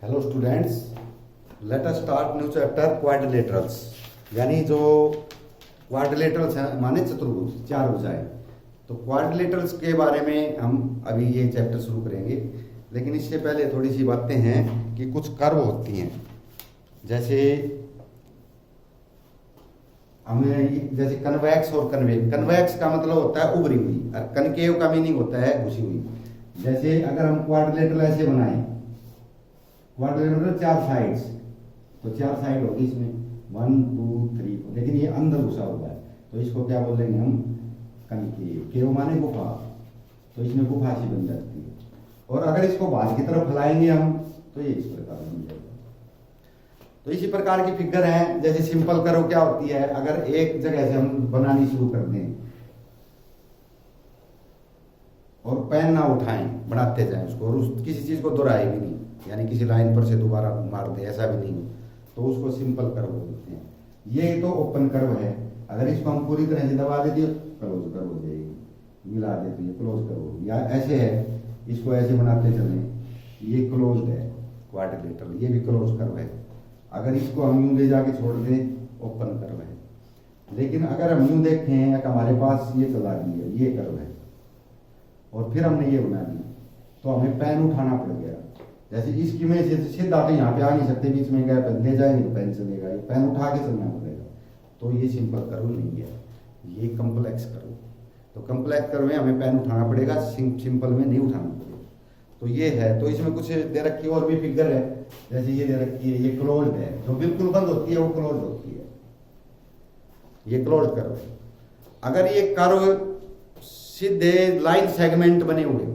Hello students, let us start new chapter quadrilaterals. यानी जो quadrilaterals हैं माने चतुर्भुज, चार भुजाएं। तो क्वाड्रिलेटरल्स के बारे में हम अभी ये चैप्टर शुरू करेंगे, लेकिन इससे पहले थोड़ी सी बातें हैं कि कुछ कर्व होती हैं। जैसे हमें जैसे कन्वेक्स और कन्वेव। कन्वेक्स का मतलब होता है उभरी हुई, और कनकेव का मीनिंग होता है घुसी हुई। जैसे अगर हम क्वाड्रिलेटरल ऐसे बनाएं, क्वाड्रिलेटरल चार साइड्स, तो चार साइड होगी इसमें 1 2 3, लेकिन ये अंदर घुसा हुआ है, तो इसको क्या बोलेंगे हम? कनकेव। केव माने गुफा, तो इसमें गुफा सी बन जाती है। और अगर इसको बाहर की तरफ फैलाएंगे हम, तो ये इस प्रकार बन जाएगा। तो इसी प्रकार की फिगर है। जैसे सिंपल करो क्या होती है, अगर एक जगह से हम बनानी शुरू कर दें और पेन ना उठाएं, बनाते जाएं उसको, और किसी चीज को दोहराए भी नहीं, यानी किसी लाइन पर से दोबारा मार दे, ऐसा भी नहीं हो, तो उसको सिंपल कर्व बोलते हैं। ये तो ओपन कर्व है। अगर इसको हम पूरी तरह से दबा देते क्लोज कर्व हो जाएगी, मिला देते ये क्लोज कर्व होगी। या ऐसे है, इसको ऐसे बनाते चलें, ये क्लोज्ड है क्वाड्रिलेटरल, ये भी क्लोज कर्व है। अगर इसको हम यूं ले जाके छोड़ दें, ओपन कर्व है। लेकिन अगर हम यूं देखें, हमारे पास ये चला दी है, ये कर्व है, और फिर हमने ये बना दी, तो हमें पेन उठाना पड़ गया। जैसे इसकी में से सीधा तो यहाँ पे आ नहीं सकते, बीच में गया पेन ले जाएंगे तो पेन चलेगा, ये पेन उठा के चलना पड़ेगा। तो ये सिंपल कर्व नहीं है, ये कम्प्लेक्स कर्व। तो कम्प्लेक्स कर्व में हमें पेन उठाना पड़ेगा, सिंपल में नहीं उठाना पड़ेगा। तो ये है। तो इसमें कुछ दे रखी और भी फिगर है। जैसे ये दे रखी है, ये क्लोज्ड है, जो बिल्कुल बंद होती है वो क्लोज्ड होती है, ये क्लोज्ड कर्व है। अगर ये कर्व सीधे लाइन सेगमेंट बने हुए,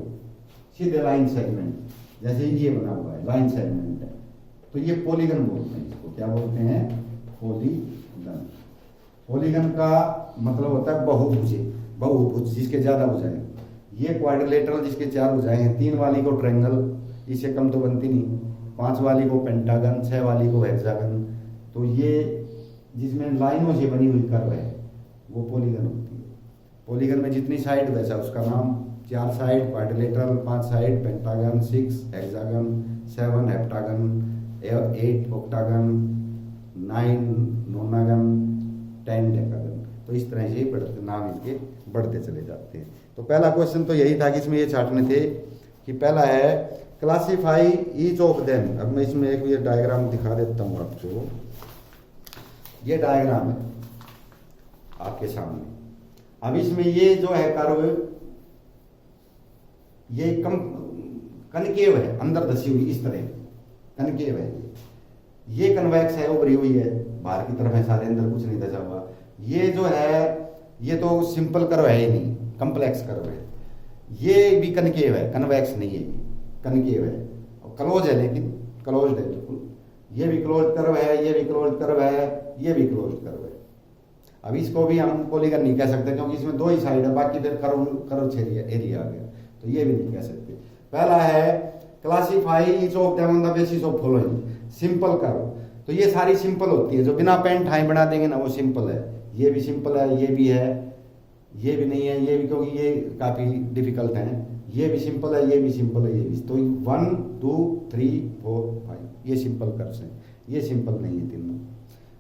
सीधे लाइन सेगमेंट, जैसे ये बना हुआ है, लाइन सेगमेंट है, तो ये पॉलीगन बोलते हैं। इसको क्या बोलते हैं? पॉलीगन। पॉलीगन का मतलब होता है बहुभुज, बहुभुज जिसके ज्यादा भुजाएं। ये क्वाड्रिलेटरल जिसके चार भुजाएं हैं, 3 वाली को ट्रायंगल, इससे कम तो बनती नहीं, 5 वाली को पेंटागन, 6 वाली को हेक्सागन। तो ये जिसमें लाइनों से बनी हुई कर्व है वो पॉलीगन होती है। पॉलीगन में जितनी साइड वैसा उसका नाम। 4 side quadrilateral, 5 side pentagon, 6 hexagon, 7 heptagon, 8 octagon, 9 नोनागन, 10 decagon. तो इस तरह से बढ़ते नाम इनके बढ़ते चले जाते हैं। तो पहला क्वेश्चन तो यही था कि इसमें ये छाटने थे कि पहला है क्लासीफाई ईच ऑफ देम। अब मैं इसमें एक ये डायग्राम दिखा देता हूँ आपको। ये डायग्राम है आपके सामने। अब इसमें ये जो है कर्व, ये कनकेव है, अंदर धसी हुई, इस तरह कनकेव है। ये कन्वेक्स है, उभरी हुई है, बाहर की तरफ है सारे, अंदर कुछ नहीं धसा हुआ। ये जो है ये तो सिंपल कर्व है ही नहीं, कम्प्लेक्स कर्व है। ये भी कनकेव है, कन्वेक्स नहीं है, ये कनकेव है और क्लोज है, लेकिन क्लोज्ड है बिल्कुल। ये भी क्लोज कर्व है, ये भी क्लोज कर्व है, ये भी क्लोज कर्व है। अब इसको भी हम पॉलीगन नहीं कह सकते, क्योंकि इसमें 2 ही साइड है, बाकी फिर कर्व एरिया आ गया, तो ये भी नहीं कह सकते। पहला है classify each of them on the basis of following. Simple curve, तो ये सारी सिंपल होती है, जो बिना पेन ठाई बना देंगे ना वो सिंपल है। ये भी सिंपल है, ये भी है, ये भी नहीं है, ये भी, क्योंकि ये काफी डिफिकल्ट हैं। ये भी सिंपल है, ये भी सिंपल है, ये भी। तो 1 2 3 4 5 ये सिंपल कर्व्स हैं, ये सिंपल नहीं है तीनों।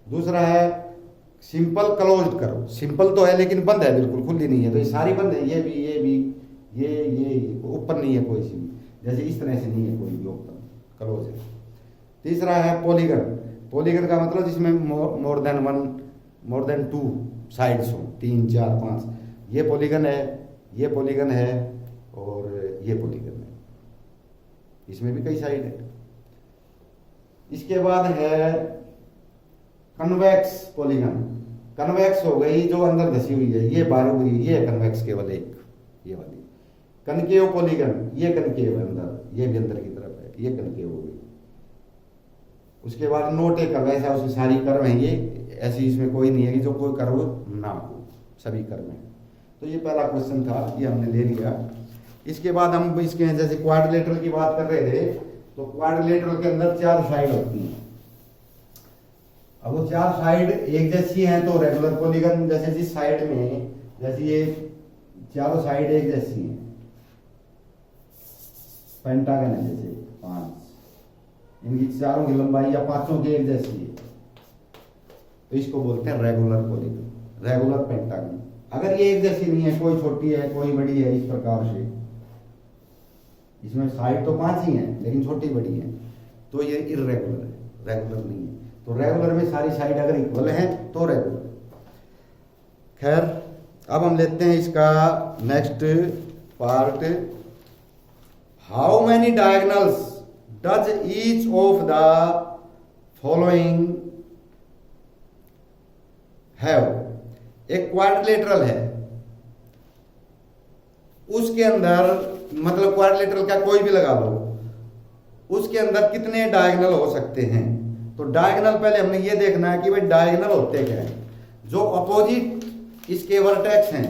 दूसरा है सिंपल क्लोज्ड कर्व। सिंपल तो है लेकिन बंद है, बिल्कुल खुली नहीं है, तो ये सारी बंद है। ये भी, ये भी, ये ओपन नहीं है कोई सी भी, जैसे इस तरह से नहीं है कोई भी ओपन, क्लोज है। तीसरा है पॉलीगन। पॉलीगन का मतलब जिसमें मोर देन 2 साइड्स हो, 3 4 5। ये पॉलीगन है, ये पॉलीगन है, और ये पॉलीगन है, इसमें भी कई साइड है। इसके बाद है कन्वेक्स पॉलीगन। कन्वेक्स हो गई जो अंदर धसी हुई है, ये बाहर हुई, ये है कन्वेक्स केवल एक, ये वाली। कनकेव पॉलीगन, ये कनकेव है अंदर, ये भी अंदर की तरफ है, ये कनकेव हो गई। उसके बाद नोट एक कर्व, ऐसा उसमें सारी कर्व हैं, ये ऐसी इसमें कोई नहीं है कि जो कोई कर्व ना हो, सभी कर्व हैं। तो ये पहला क्वेश्चन था, ये हमने ले लिया। इसके बाद हम इसके जैसे क्वाड्रिलेटरल की बात कर रहे थे, तो क्वाड्रिलेटरल के अंदर 4 साइड होती हैं। अब वो 4 साइड एक जैसी हैं, तो रेगुलर पॉलीगन, जैसे जिस साइड में, जैसे ये चारों साइड एक जैसी हैं, पेंटागन है जैसे 5, इनकी चारों की लंबाई या पांचों की एक जैसी है, तो इसको बोलते हैं रेगुलर पॉलीगन, रेगुलर पेंटागन। अगर ये एक जैसी नहीं है, कोई छोटी है कोई बड़ी है, इस प्रकार से, इसमें साइड तो 5 ही है लेकिन छोटी बड़ी है, तो ये इर्रेगुलर है, रेगुलर नहीं है। तो रेगुलर में सारी साइड अगर इक्वल है तो रेगुलर। खैर, अब हम लेते हैं इसका next part. How many diagonals does each of the following have. एक क्वाड्रिलेटरल है, उसके अंदर, मतलब क्वाड्रिलेटरल का कोई भी लगा लो, उसके अंदर कितने डायगोनल हो सकते हैं। तो डायगोनल पहले हमने ये देखना है कि भाई डायगोनल होते क्या हैं। जो अपोजिट इसके वर्टेक्स हैं,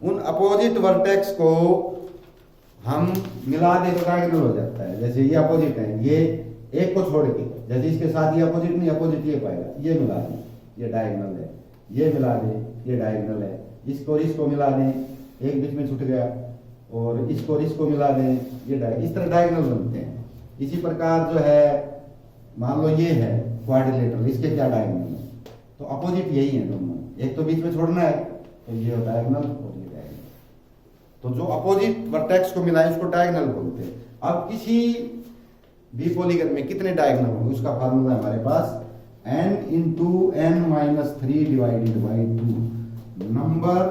उन अपोजिट वर्टेक्स को हम मिला दे तो डायगोनल हो जाता है। जैसे ये अपोजिट है, ये एक को छोड़ के, जैसे इसके साथ ये अपोजिट नहीं, अपोजिट ये पाएगा, ये मिला दें, ये डायगोनल है, ये मिला दें, ये डायगोनल है, इसको मिला दें, एक बीच में छूट गया, और इसको मिला दें, ये इस तरह डायगोनल बनते हैं। इसी प्रकार जो है, मान लो ये है क्वाड्रिलेटरल, इसके क्या डायगोनल है, तो अपोजिट यही है दोनों, एक तो बीच में छोड़ना है, तो ये डायगोनल और ये डायगोनल। तो जो अपोजिट वर्टेक्स को मिलाए उसको डायगोनल बोलते हैं। अब किसी भी पॉलीगन में कितने डायगोनल होंगे उसका फार्मूला है हमारे पास, n into n minus 3 divided by 2 number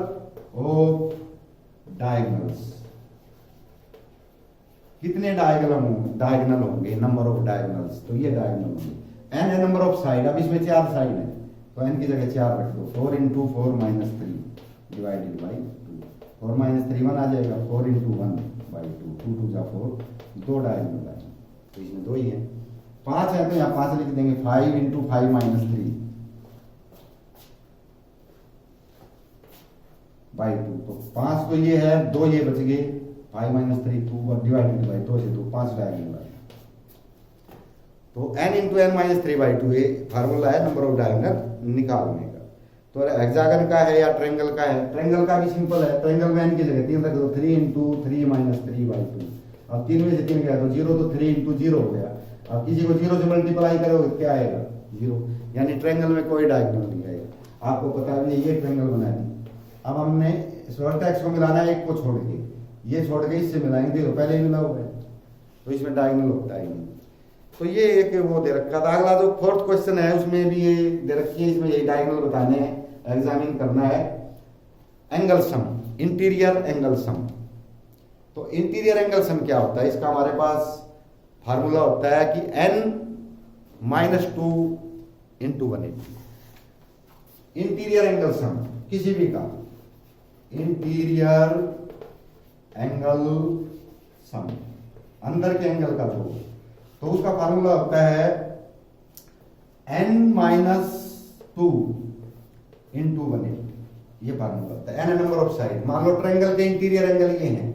of diagonals। कितने डायगोनल होंगे, नंबर ऑफ डायगोनल्स, तो ये डायगोनल होंगे। n है नंबर ऑफ साइड, अब इसमें 4 साइड है तो n की जगह 4 रख दो, 4 into 4 minus 3 divided by 2, 4 minus 3 1 आ जाएगा, 4 into 1 by 2, 2 2 जा 4, 2 डायगोनल आए, तो इसमें 2 ही है। 5 है तो यहाँ 5 लिख देंगे, 5 into 5 minus 3 by 2, तो 5 तो ये है, 2 ये बच गए, 5 minus 3 2 और डिवाइडेड बाई 2 से 2, 5 डायगोनल आए। तो n into n minus 3 by 2 ये फार्मूला है नंबर ऑफ डायगोनल निकालने का। तो हेक्सागन का है या ट्रायंगल का है, ट्रायंगल का भी सिंपल है, ट्रायंगल में n की जगह 3 रख दो, 3 into 3 minus 3 by 2, अब 3 में से 3 गया तो 0, तो 3 into 0 हो गया। अब किसी को 0 से मल्टीप्लाई करोगे क्या आएगा, 0, यानी ट्रायंगल में कोई डायगोनल नहीं आएगा। आपको पता है ये ट्रायंगल बना दी। अब हमने इस वर्टेक्स को मिलाना है, एक को छोड़ के, ये छोड़ के इससे मिलाएंगे, देखो पहले ही मिला हुआ है, तो इसमें डायगोनल होता ही नहीं। तो ये एक वो दे रखा था। अगला जो 4th क्वेश्चन है उसमें भी ये दे रखी है, इसमें यही डायगोनल बताने हैं, एग्जामिन करना है। Angle sum, interior angle sum. तो इंटीरियर एंगल सम क्या होता है, इसका हमारे पास फार्मूला होता है कि n minus 2 into 180। Interior angle sum किसी भी का, इंटीरियर एंगल सम, अंदर के एंगल का जो, तो उसका फार्मूला होता है n minus 2 into 180। ये फार्मूला होता है। n नंबर ऑफ साइड, मान लो ट्रायंगल के इंटीरियर एंगल ये हैं,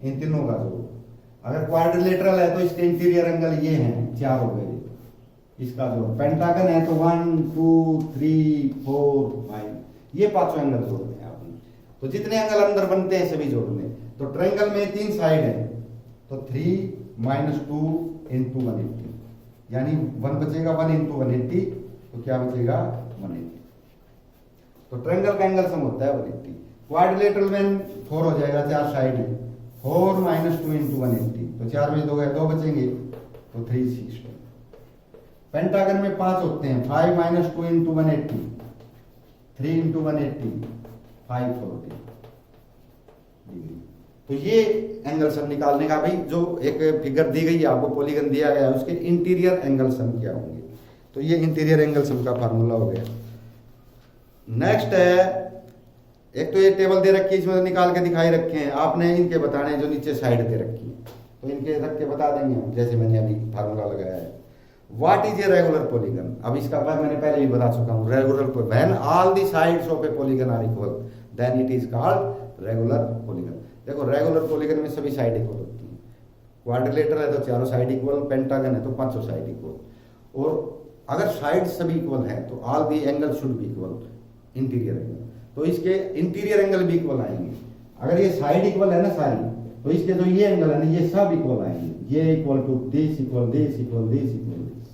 इन तीनों का जो, अगर क्वाड्रिलेटरल है तो इसके इंटीरियर एंगल ये हैं, 4 हो गए। इसका जो पेंटागन है तो 1 2 3 4 5, ये 5 एंगल जोड़ने हैं आपने। तो जितने एंगल अंदर बनते हैं सभी जोड़ने। तो ट्रायंगल में 3 साइड है, तो 3 minus 2 into 180, यानी 1 बचेगा, 1 into 180, तो क्या बचेगा 180। तो ट्रायंगल का एंगल सम होता है 180। क्वाड्रिलेटरल में 4 हो जाएगा, 4 साइड है, 4 minus 2 into 180, तो 4 में 2 गए, 2 बचेंगे, तो 360। पेंटागन में 5 होते हैं, 5 minus 2 into 180, 3 into 180, 540 डिग्री। तो ये एंगल सम निकालने का भाई जो एक फिगर दी गई है आपको, पॉलीगन दिया गया है, उसके इंटीरियर एंगल सम क्या होंगे। तो ये इंटीरियर एंगल सम का फार्मूला हो गया। नेक्स्ट है, एक तो ये टेबल दे रखी है, इसमें निकाल के दिखाई रखे हैं, आपने इनके बताने हैं जो नीचे साइड दे रखी है, तो इनके रख के बता देंगे हम, जैसे मैंने अभी फार्मूला लगाया है। What is a regular polygon, अब इसका बात मैंने पहले ही बता चुका हूँ। Regular when all the sides of a polygon are equal then it is called regular polygon. देखो रेगुलर पॉलीगन में सभी साइड इक्वल होती हैं। क्वाड्रिलेटरल है तो चारों साइड इक्वल, पेंटागन है तो 5 साइड इक्वल। और अगर साइड सभी इक्वल हैं तो all the angle should be equal, interior angle, तो इसके इंटीरियर एंगल भी इक्वल आएंगे। अगर ये साइड इक्वल है ना सारी, तो इसके जो ये एंगल है ना ये सब इक्वल आएंगे, ये equal to this equal this equal this equal this.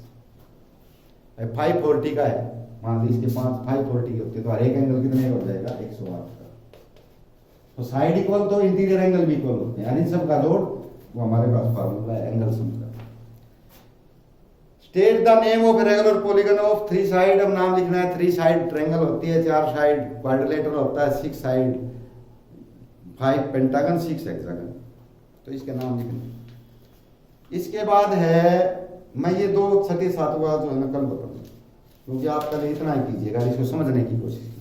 540 का है, मान ली इसके 540 होते तो हर एक एंगल कितने हो जाएगा 108 का। तो साइड इक्वल तो इंटीरियर एंगल भी इक्वल होते हैं, यानी सब का जोड़ वो हमारे पास फार्मूला है एंगल सम का। State the name of regular polygon of 3 side, अब नाम लिखना है। 3 साइड ट्रायंगल होती है, 4 साइड क्वाड्रिलेटरल होता है, 6 साइड 5 पेंटागन 6 हेक्सागन। तो इसके नाम लिखना। इसके बाद है, मैं ये 2 6 7वां जो है ना कल बताऊंगा, क्योंकि आप कल इतना ही कीजिएगा, इसको समझने की कोशिश कीजिए।